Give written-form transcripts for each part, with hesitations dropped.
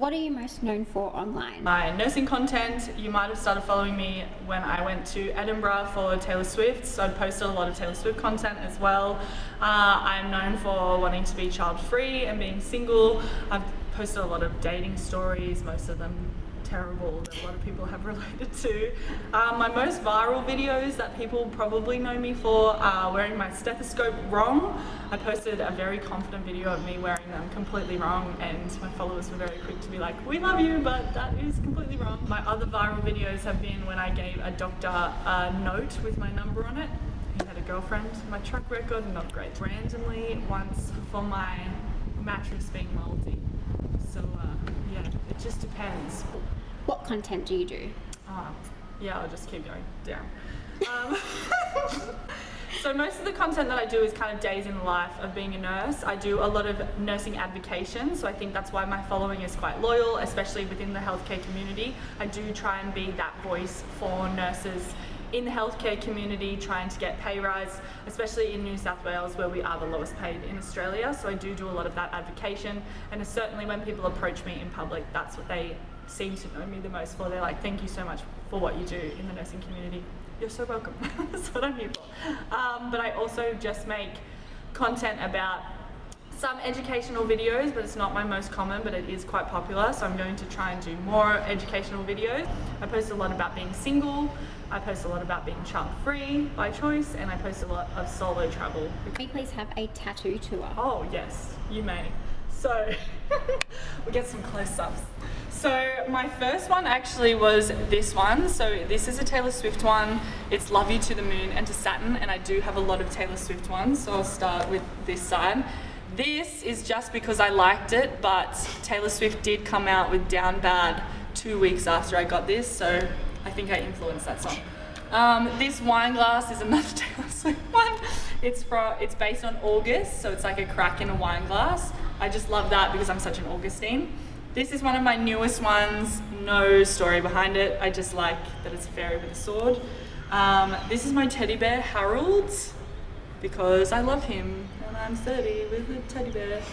What are you most known for online? My nursing content, you might have started following me when I went to Edinburgh for Taylor Swift, so I posted a lot of Taylor Swift content as well. I'm known for wanting to be child-free and being single. I've posted a lot of dating stories, most of them terrible, that a lot of people have related to. My most viral videos that people probably know me for are wearing my stethoscope wrong. I posted a very confident video of me wearing them completely wrong, and my followers were very quick to be like, we love you, but that is completely wrong. My other viral videos have been when I gave a doctor a note with my number on it. He had a girlfriend. My track record, not great. Randomly once for my mattress being moldy. So yeah, it just depends. What content do you do? Yeah, I'll just keep going down. So most of the content that I do is kind of days in the life of being a nurse. I do a lot of nursing advocation, so I think that's why my following is quite loyal, especially within the healthcare community. I do try and be that voice for nurses in the healthcare community, trying to get pay rise, especially in New South Wales, where we are the lowest paid in Australia. So I do a lot of that advocation, and certainly when people approach me in public, that's what they seem to know me the most for. They're like, thank you so much for what you do in the nursing community. You're so welcome. That's what I'm here for. But I also just make content about some educational videos, but it's not my most common, but it is quite popular, so I'm going to try and do more educational videos. I post a lot about being single, I post a lot about being child-free by choice, and I post a lot of solo travel. Can we please have a tattoo tour? Oh yes, you may. So, we get some close-ups. So my first one actually was this one. So this is a Taylor Swift one. It's Love You to the Moon and to Saturn, and I do have a lot of Taylor Swift ones, so I'll start with this side. This is just because I liked it, but Taylor Swift did come out with Down Bad 2 weeks after I got this, so I think I influenced that song. This wine glass is another Taylor Swift one. It's based on August, so it's like a crack in a wine glass. I just love that because I'm such an Augustine. This is one of my newest ones, no story behind it. I just like that it's a fairy with a sword. This is my teddy bear, Harold, because I love him and I'm 30 with a teddy bear.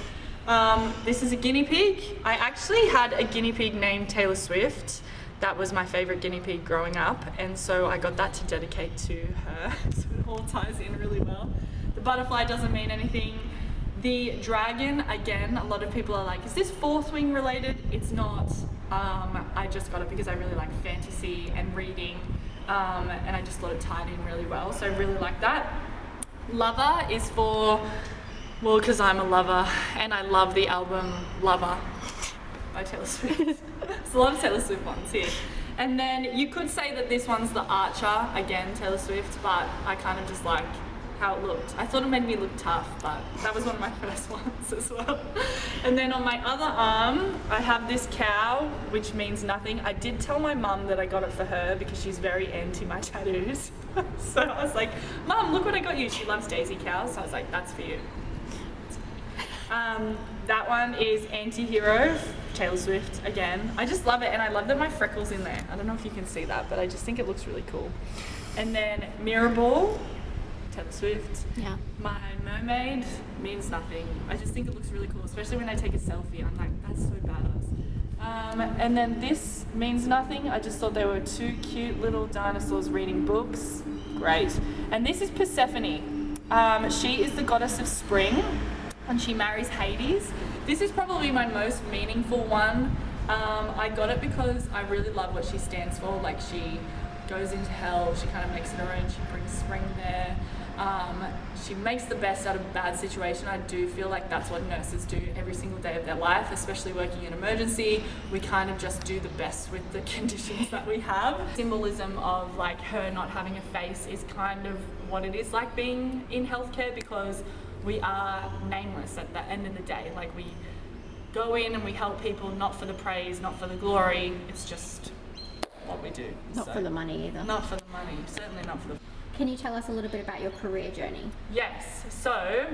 This is a guinea pig. I actually had a guinea pig named Taylor Swift. That was my favorite guinea pig growing up, and so I got that to dedicate to her, so it all ties in really well. The butterfly doesn't mean anything. The dragon, again, a lot of people are like, is this Fourth Wing related? It's not. I just got it because I really like fantasy and reading, and I just thought it tied in really well, so I really like that. Lover is for, well, because I'm a lover, and I love the album Lover by Taylor Swift. There's a lot of Taylor Swift ones here. And then you could say that this one's the Archer, again, Taylor Swift, but I kind of just like how it looked. I thought it made me look tough, but that was one of my first ones as well. And then on my other arm, I have this cow, which means nothing. I did tell my mum that I got it for her because she's very anti my tattoos. So I was like, Mum, look what I got you. She loves daisy cows, so I was like, that's for you. That one is Anti-Hero, Taylor Swift, again. I just love it, and I love that my freckle's in there. I don't know if you can see that, but I just think it looks really cool. And then Mirrorball, Taylor Swift. Yeah. My mermaid means nothing. I just think it looks really cool, especially when I take a selfie. I'm like, that's so badass. And then this means nothing. I just thought they were two cute little dinosaurs reading books. Great. And this is Persephone. She is the goddess of spring, and she marries Hades. This is probably my most meaningful one. I got it because I really love what she stands for. Like, she goes into hell, she kind of makes it her own, she brings spring there. She makes the best out of a bad situation. I do feel like that's what nurses do every single day of their life, especially working in emergency. We kind of just do the best with the conditions that we have. Symbolism of like her not having a face is kind of what it is like being in healthcare, because we are nameless at the end of the day. Like, we go in and we help people, not for the praise, not for the glory. It's just what we do. Not for the money either. Not for the money, certainly not for the... Can you tell us a little bit about your career journey? Yes, so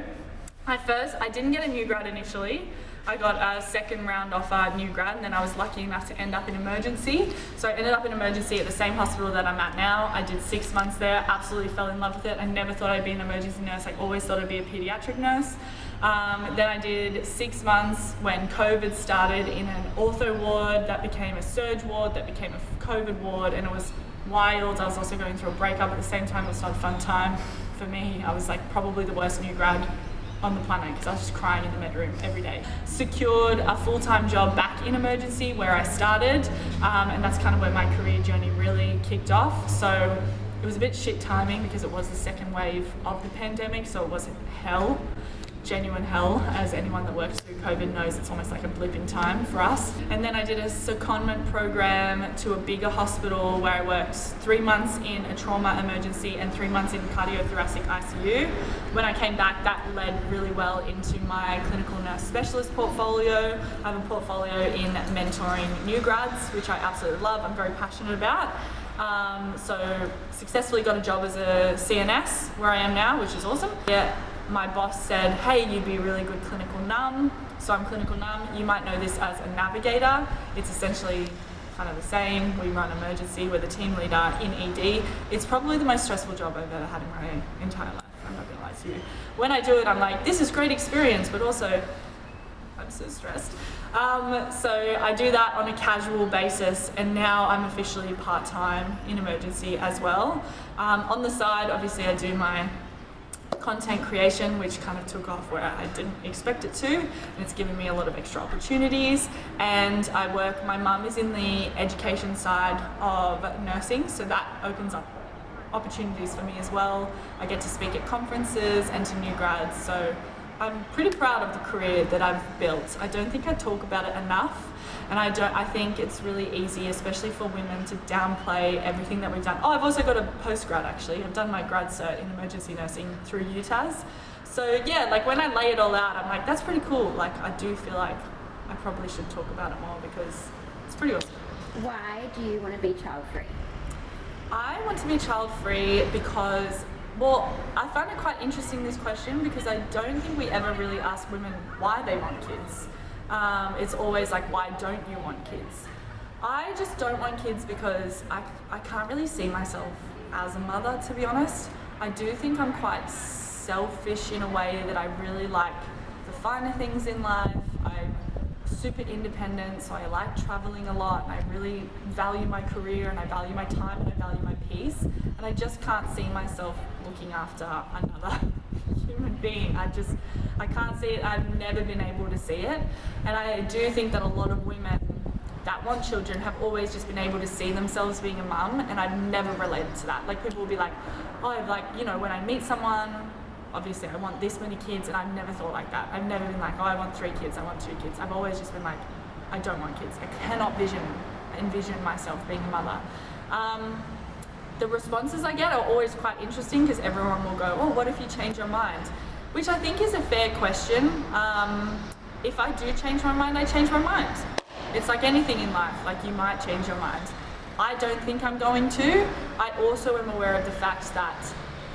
I didn't get a new grad initially. I got a second round offer new grad, and then I was lucky enough to end up in emergency. So I ended up in emergency at the same hospital that I'm at now. I did 6 months there, absolutely fell in love with it. I never thought I'd be an emergency nurse. I always thought I'd be a pediatric nurse. Then I did 6 months when COVID started in an ortho ward, that became a surge ward, that became a COVID ward, and it was wild. I was also going through a breakup at the same time. It was not a fun time for me. I was like probably the worst new grad on the planet because I was just crying in the med room every day. Secured a full-time job back in emergency where I started, and that's kind of where my career journey really kicked off. So it was a bit shit timing because it was the second wave of the pandemic, so it was hell. Genuine hell, as anyone that works through COVID knows. It's almost like a blip in time for us. And then I did a secondment program to a bigger hospital where I worked 3 months in a trauma emergency and 3 months in cardiothoracic ICU. When I came back, that led really well into my clinical nurse specialist portfolio. I have a portfolio in mentoring new grads, which I absolutely love. I'm very passionate about. So successfully got a job as a CNS where I am now, which is awesome. Yeah. My boss said, hey, you'd be a really good clinical num. So I'm clinical num. You might know this as a navigator. It's essentially kind of the same. We run emergency. We're the team leader in ED. It's probably the most stressful job I've ever had in my entire life. I'm not gonna lie to you. When I do it, I'm like, this is great experience, but also I'm so stressed. So I do that on a casual basis, and now I'm officially part-time in emergency as well. On the side, obviously I do my content creation, which kind of took off where I didn't expect it to, and it's given me a lot of extra opportunities. And I work, my mum is in the education side of nursing, so that opens up opportunities for me as well. I get to speak at conferences and to new grads, so I'm pretty proud of the career that I've built. I don't think I talk about it enough, and I think it's really easy, especially for women, to downplay everything that we've done. Oh, I've also got a postgrad actually. I've done my grad cert in emergency nursing through UTAS. So yeah, like when I lay it all out, I'm like, that's pretty cool. Like I do feel like I probably should talk about it more because it's pretty awesome. Why do you want to be child-free? I want to be child-free because, well, I find it quite interesting, this question, because I don't think we ever really ask women why they want kids. It's always like, why don't you want kids? I just don't want kids because I can't really see myself as a mother, to be honest. I do think I'm quite selfish in a way that I really like the finer things in life. I'm super independent, so I like traveling a lot, and I really value my career, and I value my time, and I value my peace, and I just can't see myself looking after another human being. I can't see it. I've never been able to see it, and I do think that a lot of women that want children have always just been able to see themselves being a mum, and I've never related to that. Like people will be like, oh, when I meet someone, obviously I want this many kids, and I've never thought like that. I've never been like, oh, I want 3 kids, I want 2 kids. I've always just been like, I don't want kids. I cannot envision myself being a mother. The responses I get are always quite interesting because everyone will go, oh, what if you change your mind? Which I think is a fair question. If I do change my mind, I change my mind. It's like anything in life, like you might change your mind. I don't think I'm going to. I also am aware of the fact that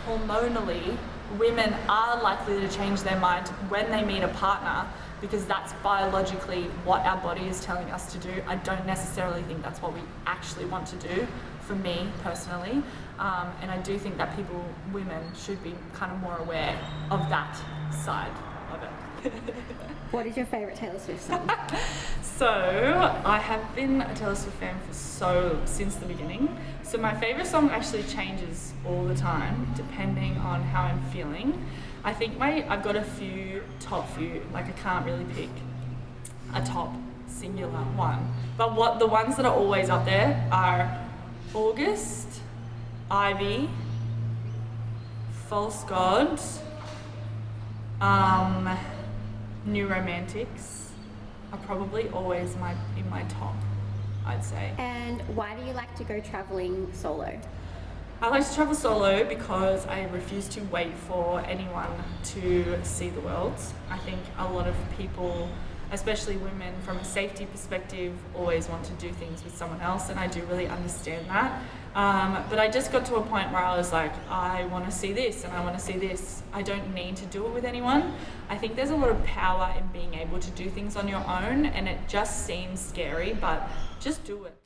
hormonally, women are likely to change their mind when they meet a partner because that's biologically what our body is telling us to do. I don't necessarily think that's what we actually want to do, for me personally. And I do think that women should be kind of more aware of that side of it. What is your favourite Taylor Swift song? So I have been a Taylor Swift fan since the beginning. So my favourite song actually changes all the time depending on how I'm feeling. I think I've got a top few, like I can't really pick a top singular one. But the ones that are always up there are August, Ivy, False God, New Romantics are probably always in my top, I'd say. And why do you like to go travelling solo? I like to travel solo because I refuse to wait for anyone to see the world. I think a lot of people, especially women, from a safety perspective, always want to do things with someone else, and I do really understand that. But I just got to a point where I was like, I want to see this and I want to see this. I don't need to do it with anyone. I think there's a lot of power in being able to do things on your own, and it just seems scary, but just do it.